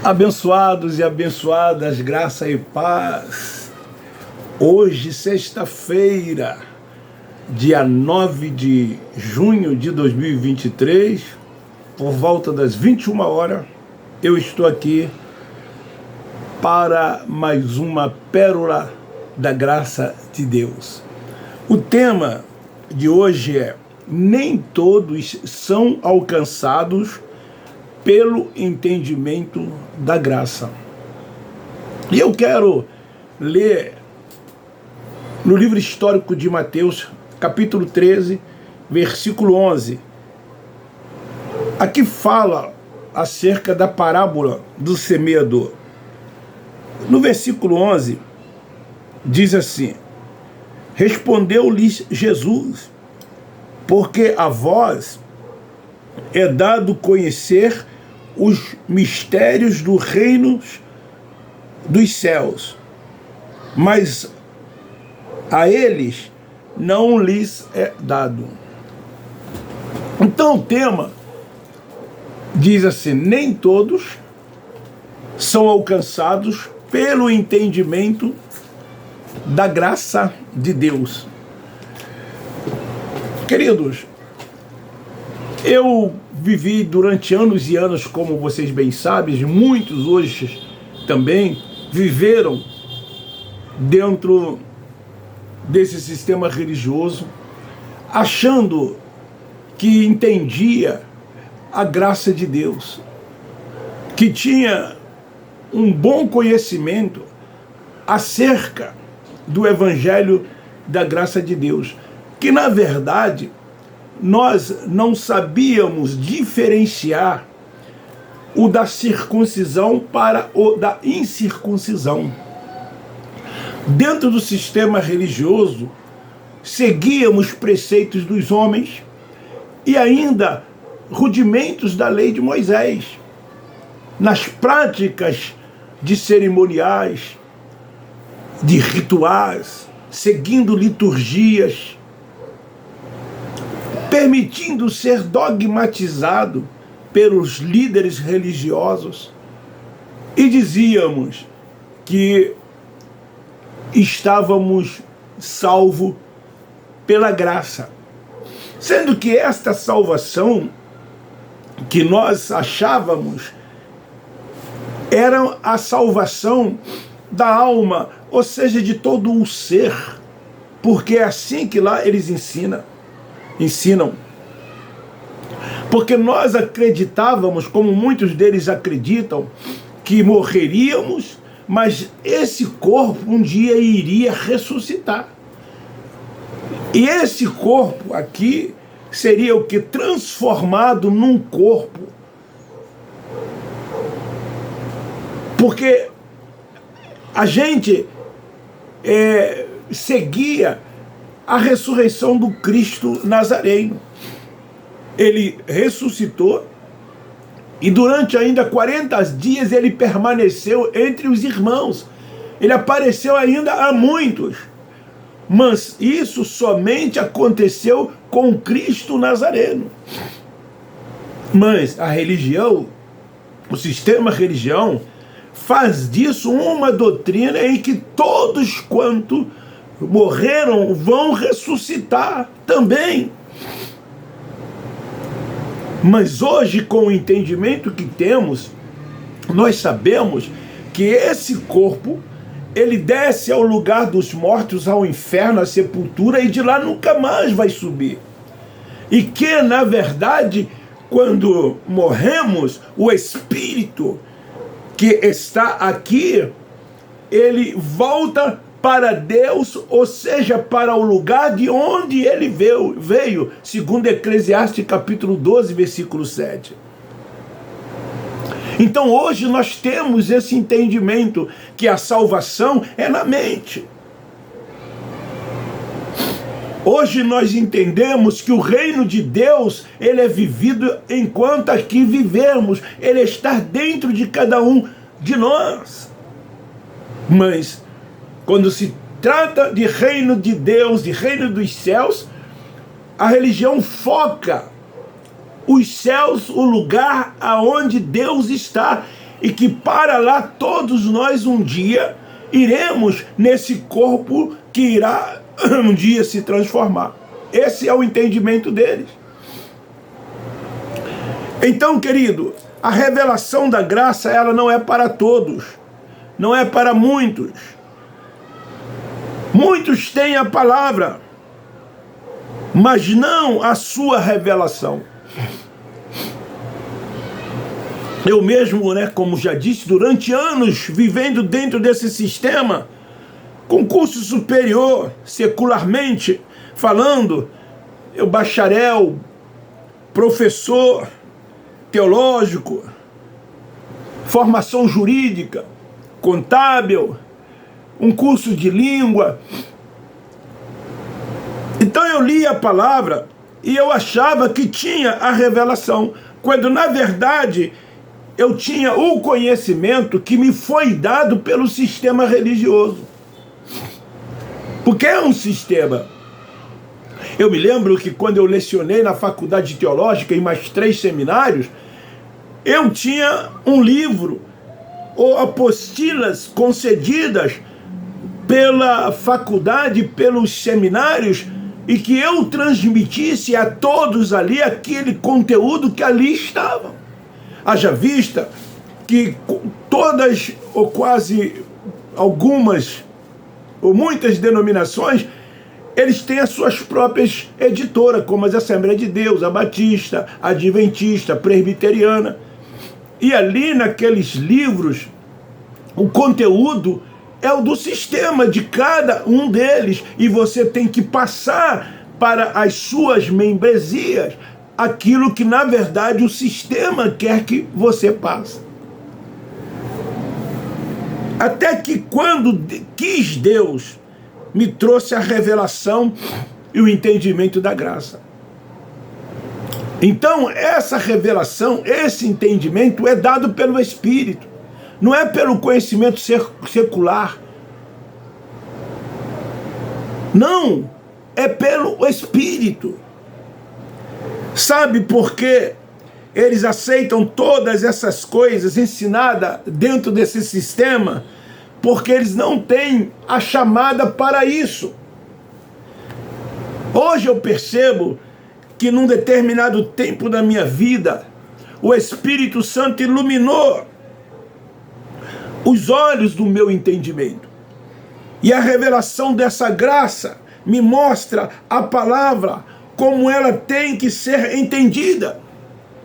Abençoados e abençoadas, graça e paz. Hoje, sexta-feira, dia 9 de junho de 2023, por volta das 21 horas, eu estou aqui para mais uma pérola da graça de Deus. O tema de hoje é: nem todos são alcançados pelo entendimento da graça. E eu quero ler no livro histórico de Mateus, capítulo 13, versículo 11. Aqui fala acerca da parábola do semeador. No versículo 11, diz assim: respondeu-lhes Jesus: porque a vós é dado conhecer os mistérios do reino dos céus, mas a eles não lhes é dado. Então o tema diz assim: nem todos são alcançados pelo entendimento da graça de Deus. Queridos, eu vivi durante anos e anos, como vocês bem sabem, muitos hoje também viveram dentro desse sistema religioso, achando que entendia a graça de Deus, que tinha um bom conhecimento acerca do Evangelho da graça de Deus, que na verdade nós não sabíamos diferenciar o da circuncisão para o da incircuncisão. Dentro do sistema religioso, seguíamos preceitos dos homens e ainda rudimentos da lei de Moisés. Nas práticas de cerimoniais, de rituais, seguindo liturgias, permitindo ser dogmatizado pelos líderes religiosos, e dizíamos que estávamos salvos pela graça, sendo que esta salvação que nós achávamos era a salvação da alma, ou seja, de todo o ser, porque é assim que lá eles ensinam. Porque nós acreditávamos, como muitos deles acreditam, que morreríamos, mas esse corpo um dia iria ressuscitar. E esse corpo aqui seria o que? Transformado num corpo. Porque a gente seguia a ressurreição do Cristo Nazareno. Ele ressuscitou e durante ainda 40 dias ele permaneceu entre os irmãos. Ele apareceu ainda a muitos. Mas isso somente aconteceu com Cristo Nazareno. Mas a religião, o sistema religião, faz disso uma doutrina em que todos quanto morreram vão ressuscitar também. Mas hoje, com o entendimento que temos, nós sabemos que esse corpo, ele desce ao lugar dos mortos, ao inferno, à sepultura, e de lá nunca mais vai subir. E que, na verdade, quando morremos, o espírito que está aqui, ele volta para Deus, ou seja, para o lugar de onde ele veio, segundo Eclesiastes capítulo 12, versículo 7. Então hoje nós temos esse entendimento que a salvação é na mente. Hoje nós entendemos que o reino de Deus, ele é vivido enquanto aqui vivemos, ele está dentro de cada um de nós. Mas quando se trata de reino de Deus, de reino dos céus, a religião foca os céus, o lugar aonde Deus está, e que para lá todos nós um dia iremos nesse corpo que irá um dia se transformar. Esse é o entendimento deles. Então, querido, a revelação da graça, ela não é para todos, não é para muitos. Muitos têm a palavra, mas não a sua revelação. Eu mesmo, como já disse, durante anos vivendo dentro desse sistema, com curso superior, secularmente falando, eu bacharel, professor teológico, formação jurídica, contábil, um curso de língua. Então eu li a palavra e eu achava que tinha a revelação, quando na verdade eu tinha o conhecimento que me foi dado pelo sistema religioso. Porque é um sistema. Eu me lembro que quando eu lecionei na faculdade teológica, em mais 3 seminários, eu tinha um livro, ou apostilas concedidas pela faculdade, pelos seminários, e que eu transmitisse a todos ali aquele conteúdo que ali estava. Haja vista que todas, ou quase algumas, ou muitas denominações, eles têm as suas próprias editoras, como as Assembleia de Deus, a Batista, a Adventista, a Presbiteriana. E ali naqueles livros, o conteúdo é o do sistema de cada um deles, e você tem que passar para as suas membresias aquilo que na verdade o sistema quer que você passe. Até que quando quis Deus, me trouxe a revelação e o entendimento da graça. Então essa revelação, esse entendimento é dado pelo Espírito, não é pelo conhecimento secular. Não, é pelo Espírito. Sabe por quê? Eles aceitam todas essas coisas ensinadas dentro desse sistema, porque eles não têm a chamada para isso. Hoje eu percebo que num determinado tempo da minha vida, o Espírito Santo iluminou os olhos do meu entendimento. E a revelação dessa graça me mostra a palavra como ela tem que ser entendida,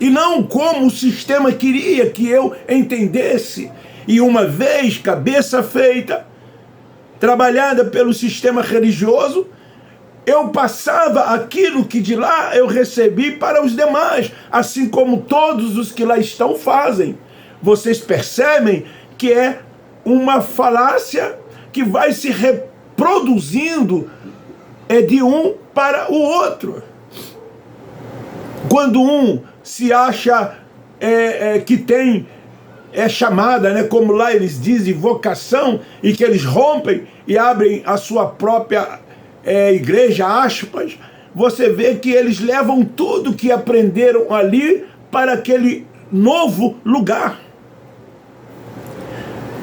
e não como o sistema queria que eu entendesse. E uma vez cabeça feita, trabalhada pelo sistema religioso, eu passava aquilo que de lá eu recebi para os demais, assim como todos os que lá estão fazem. Vocês percebem que é uma falácia que vai se reproduzindo de um para o outro. Quando um se acha que tem chamada, como lá eles dizem, vocação, e que eles rompem e abrem a sua própria igreja, aspas, você vê que eles levam tudo que aprenderam ali para aquele novo lugar.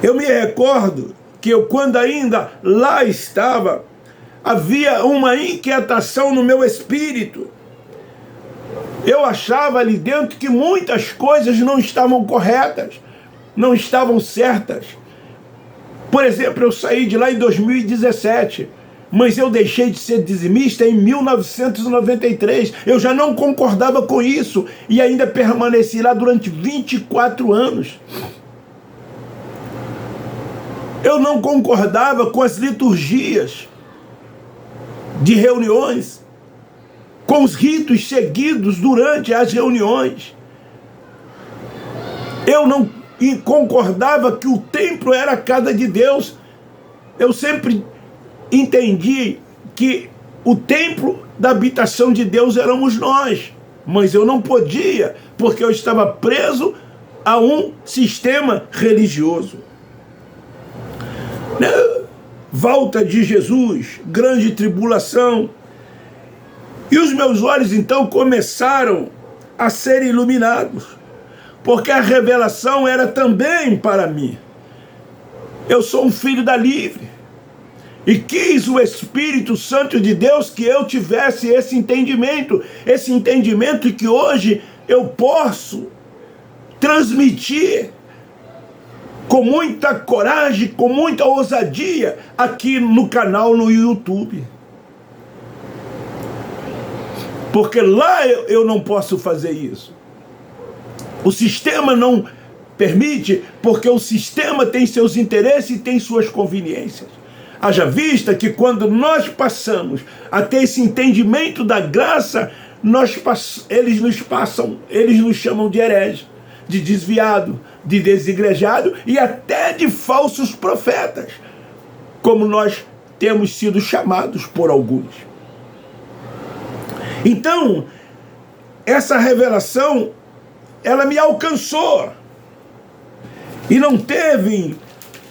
Eu me recordo que eu, quando ainda lá estava, havia uma inquietação no meu espírito. Eu achava ali dentro que muitas coisas não estavam corretas, não estavam certas. Por exemplo, eu saí de lá em 2017, mas eu deixei de ser dizimista em 1993. Eu já não concordava com isso e ainda permaneci lá durante 24 anos. Eu não concordava com as liturgias de reuniões, com os ritos seguidos durante as reuniões. Eu não concordava que o templo era a casa de Deus. Eu sempre entendi que o templo da habitação de Deus éramos nós, mas eu não podia, porque eu estava preso a um sistema religioso. Volta de Jesus, grande tribulação. E os meus olhos então começaram a ser iluminados. porque a revelação era também para mim. Eu sou um filho da livre. E quis o Espírito Santo de Deus que eu tivesse esse entendimento que hoje eu posso transmitir com muita coragem, com muita ousadia, aqui no canal no YouTube. Porque lá eu não posso fazer isso. O sistema não permite, porque o sistema tem seus interesses e tem suas conveniências. Haja vista que quando nós passamos a ter esse entendimento da graça, eles nos chamam de herege, de desviado, de desigrejado e até de falsos profetas, como nós temos sido chamados por alguns. Então, essa revelação, ela me alcançou. E não teve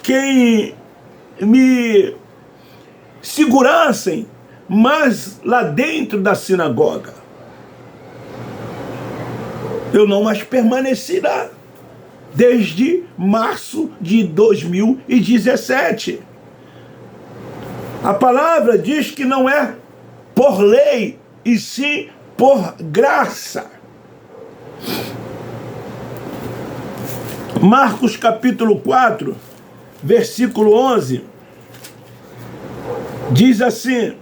quem me segurassem, mas lá dentro da sinagoga eu não mais permaneci lá, desde março de 2017. A palavra diz que não é por lei, e sim por graça. Marcos capítulo 4, versículo 11, diz assim: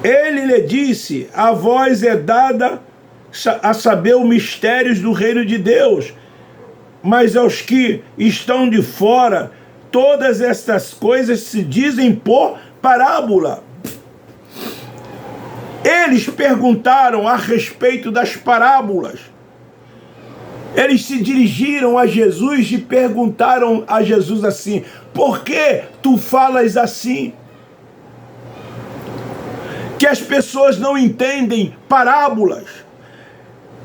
ele lhe disse, a vós é dada a saber os mistérios do reino de Deus, mas aos que estão de fora, todas estas coisas se dizem por parábola. Eles perguntaram a respeito das parábolas. Eles se dirigiram a Jesus e perguntaram a Jesus assim: por que tu falas assim? Que as pessoas não entendem parábolas.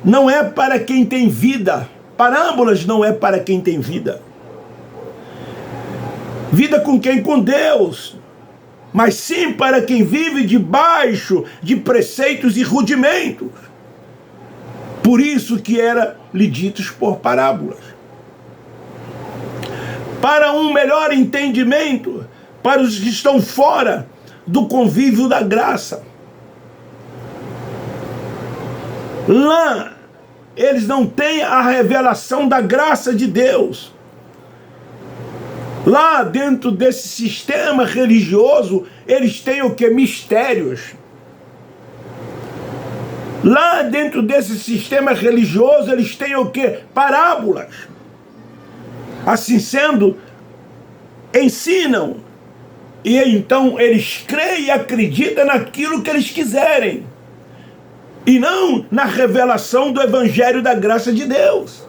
Não é para quem tem vida. Parábolas não é para quem tem vida. Vida com quem? Com Deus. Mas sim para quem vive debaixo de preceitos e rudimentos. Por isso que era-lhe ditos por parábolas. Para um melhor entendimento, para os que estão fora do convívio da graça. Lá, eles não têm a revelação da graça de Deus. Lá dentro desse sistema religioso, eles têm o que? Mistérios. Lá dentro desse sistema religioso, eles têm o que? Parábolas. Assim sendo, ensinam. E então eles creem e acreditam naquilo que eles quiserem. E não na revelação do Evangelho da graça de Deus.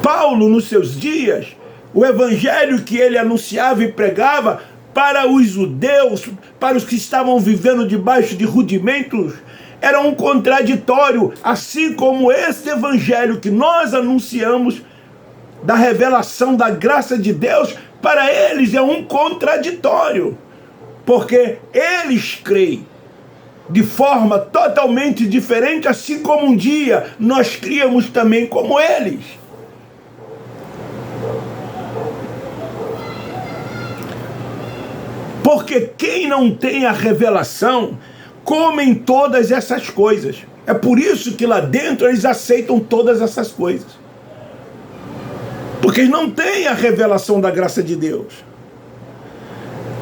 Paulo, nos seus dias, o Evangelho que ele anunciava e pregava para os judeus, para os que estavam vivendo debaixo de rudimentos, era um contraditório, assim como esse Evangelho que nós anunciamos, da revelação da graça de Deus, para eles é um contraditório, porque eles creem de forma totalmente diferente, assim como um dia nós criamos também como eles. Porque quem não tem a revelação, comem todas essas coisas. É por isso que lá dentro eles aceitam todas essas coisas. Porque eles não têm a revelação da graça de Deus.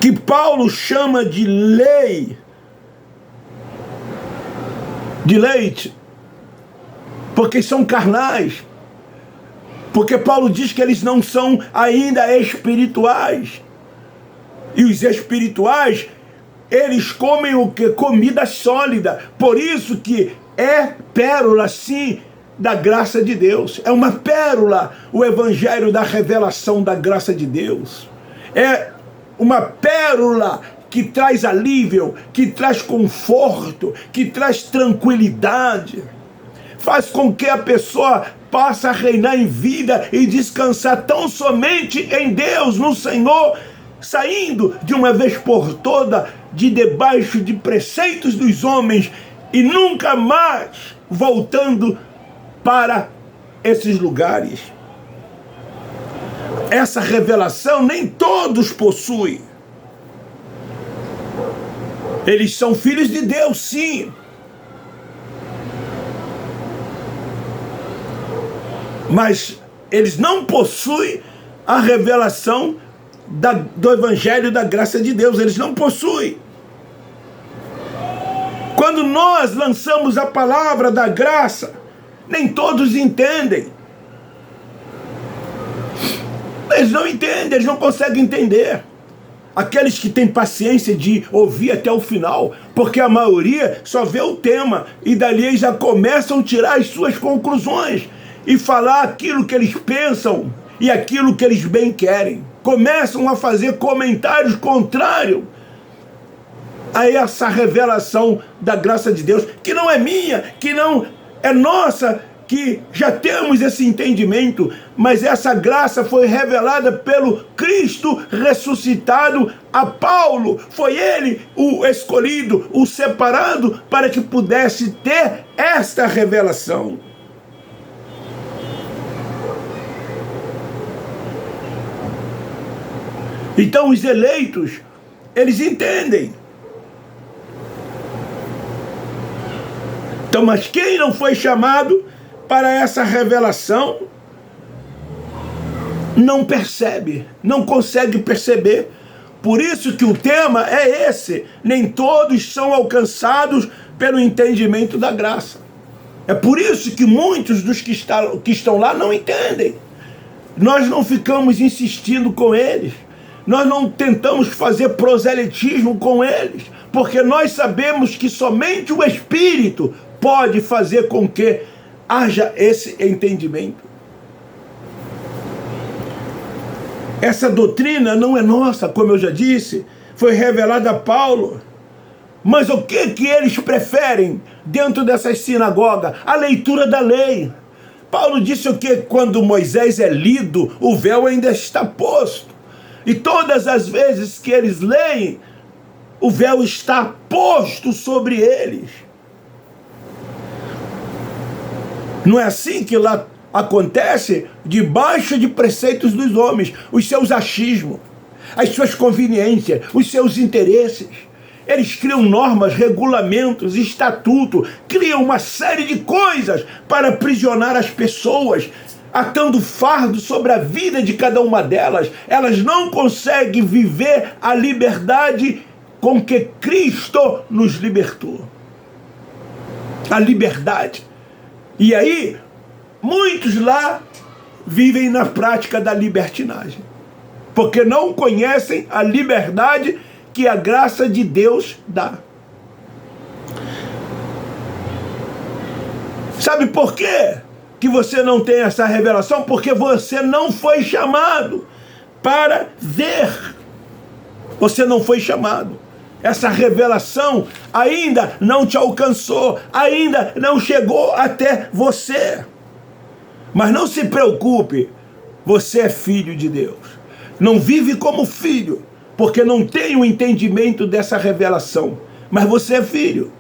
Que Paulo chama de lei. De leite. Porque são carnais. Porque Paulo diz que eles não são ainda espirituais. E os espirituais, eles comem o que? Comida sólida. Por isso que é pérola, sim, da graça de Deus. É uma pérola o Evangelho da revelação da graça de Deus. É uma pérola que traz alívio, que traz conforto, que traz tranquilidade. Faz com que a pessoa passe a reinar em vida e descansar tão somente em Deus, no Senhor, saindo de uma vez por toda de debaixo de preceitos dos homens e nunca mais voltando para esses lugares. Essa revelação nem todos possuem. Eles são filhos de Deus, sim. Mas eles não possuem a revelação do Evangelho da graça de Deus. Eles não possuem. Quando nós lançamos a palavra da graça, nem todos entendem. Eles não entendem, eles não conseguem entender. Aqueles que têm paciência de ouvir até o final, porque a maioria só vê o tema e dali eles já começam a tirar as suas conclusões e falar aquilo que eles pensam e aquilo que eles bem querem. Começam a fazer comentários contrários a essa revelação da graça de Deus, que não é minha, que não é nossa, que já temos esse entendimento, mas essa graça foi revelada pelo Cristo ressuscitado a Paulo. Foi ele o escolhido, o separado, para que pudesse ter esta revelação. Então os eleitos, eles entendem. Então, mas quem não foi chamado para essa revelação não percebe, não consegue perceber. Por isso que o tema é esse: nem todos são alcançados pelo entendimento da graça. É por isso que muitos dos que estão lá não entendem. Nós não ficamos insistindo com eles, nós não tentamos fazer proselitismo com eles, porque nós sabemos que somente o Espírito pode fazer com que haja esse entendimento. Essa doutrina não é nossa, como eu já disse, foi revelada a Paulo. Mas o que eles preferem dentro dessas sinagogas? A leitura da lei. Paulo disse o que? Quando Moisés é lido, o véu ainda está posto. E todas as vezes que eles leem, o véu está posto sobre eles. Não é assim que lá acontece? Debaixo de preceitos dos homens, os seus achismos, as suas conveniências, os seus interesses. Eles criam normas, regulamentos, estatutos, criam uma série de coisas para aprisionar as pessoas, atando fardo sobre a vida de cada uma delas. Elas não conseguem viver a liberdade com que Cristo nos libertou. A liberdade. E aí, muitos lá vivem na prática da libertinagem, porque não conhecem a liberdade que a graça de Deus dá. Sabe por quê que você não tem essa revelação? Porque você não foi chamado para ver. Você não foi chamado. Essa revelação ainda não te alcançou, ainda não chegou até você. Mas não se preocupe, você é filho de Deus. Não vive como filho, porque não tem o entendimento dessa revelação. Mas você é filho.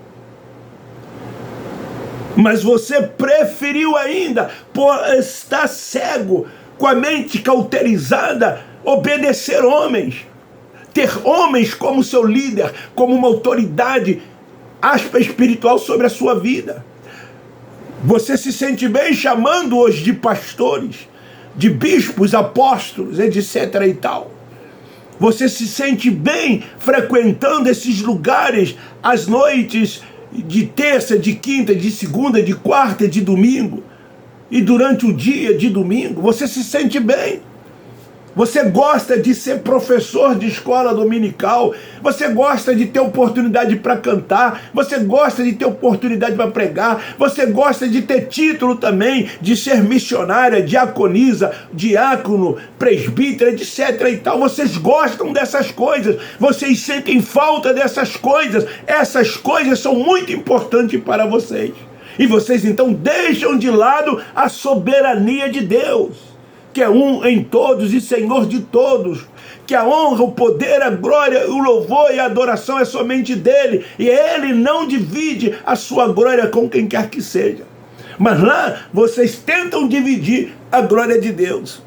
Mas você preferiu ainda, por estar cego, com a mente cauterizada, obedecer homens. Ter homens como seu líder, como uma autoridade espiritual sobre a sua vida. Você se sente bem chamando-os de pastores, de bispos, apóstolos, etc. e tal. Você se sente bem frequentando esses lugares às noites de terça, de quinta, de segunda, de quarta, de domingo. E durante o dia de domingo, você se sente bem. Você gosta de ser professor de escola dominical, você gosta de ter oportunidade para cantar, você gosta de ter oportunidade para pregar, você gosta de ter título também, de ser missionária, diaconisa, diácono, presbítero, etc. e tal. Vocês gostam dessas coisas, vocês sentem falta dessas coisas. Essas coisas são muito importantes para vocês. E vocês então deixam de lado a soberania de Deus, que é um em todos e Senhor de todos, que a honra, o poder, a glória, o louvor e a adoração é somente dele, e ele não divide a sua glória com quem quer que seja. Mas lá vocês tentam dividir a glória de Deus.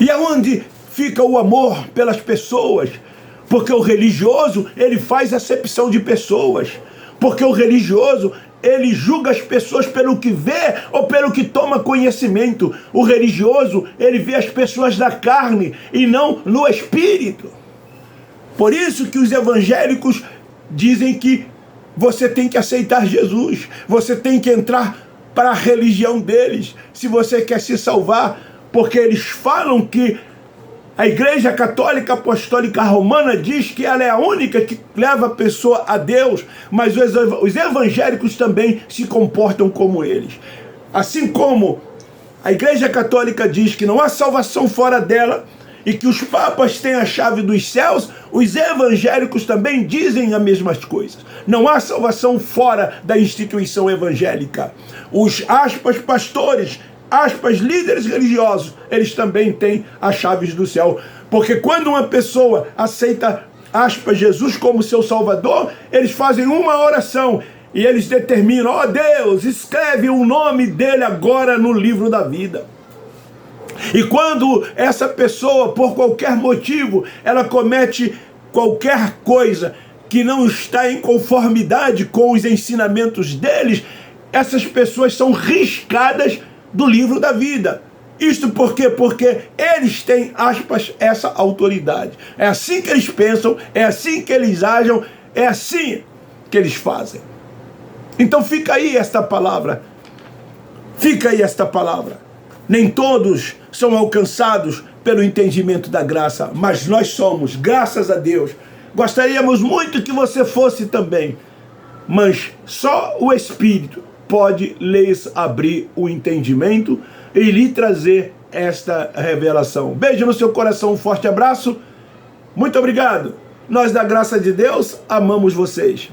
E aonde fica o amor pelas pessoas? Porque o religioso, ele faz acepção de pessoas. Porque o religioso, ele julga as pessoas pelo que vê ou pelo que toma conhecimento. O religioso, ele vê as pessoas da carne e não no espírito. Por isso que os evangélicos dizem que você tem que aceitar Jesus. Você tem que entrar para a religião deles, se você quer se salvar. Porque eles falam que a Igreja Católica Apostólica Romana diz que ela é a única que leva a pessoa a Deus, mas os evangélicos também se comportam como eles. Assim como a Igreja Católica diz que não há salvação fora dela e que os papas têm a chave dos céus, os evangélicos também dizem as mesmas coisas. Não há salvação fora da instituição evangélica. Os pastores, líderes religiosos, eles também têm as chaves do céu. Porque quando uma pessoa aceita, Jesus como seu Salvador, eles fazem uma oração e eles determinam: ó Deus, escreve o nome dele agora no livro da vida. E quando essa pessoa, por qualquer motivo, ela comete qualquer coisa que não está em conformidade com os ensinamentos deles, essas pessoas são riscadas do livro da vida. Isto por quê? Porque eles têm, essa autoridade. É assim que eles pensam, é assim que eles agem, é assim que eles fazem. Então fica aí esta palavra. Fica aí esta palavra. Nem todos são alcançados pelo entendimento da graça, mas nós somos, graças a Deus. Gostaríamos muito que você fosse também, mas só o Espírito pode lhes abrir o entendimento e lhe trazer esta revelação. Beijo no seu coração, um forte abraço. Muito obrigado. Nós, da graça de Deus, amamos vocês.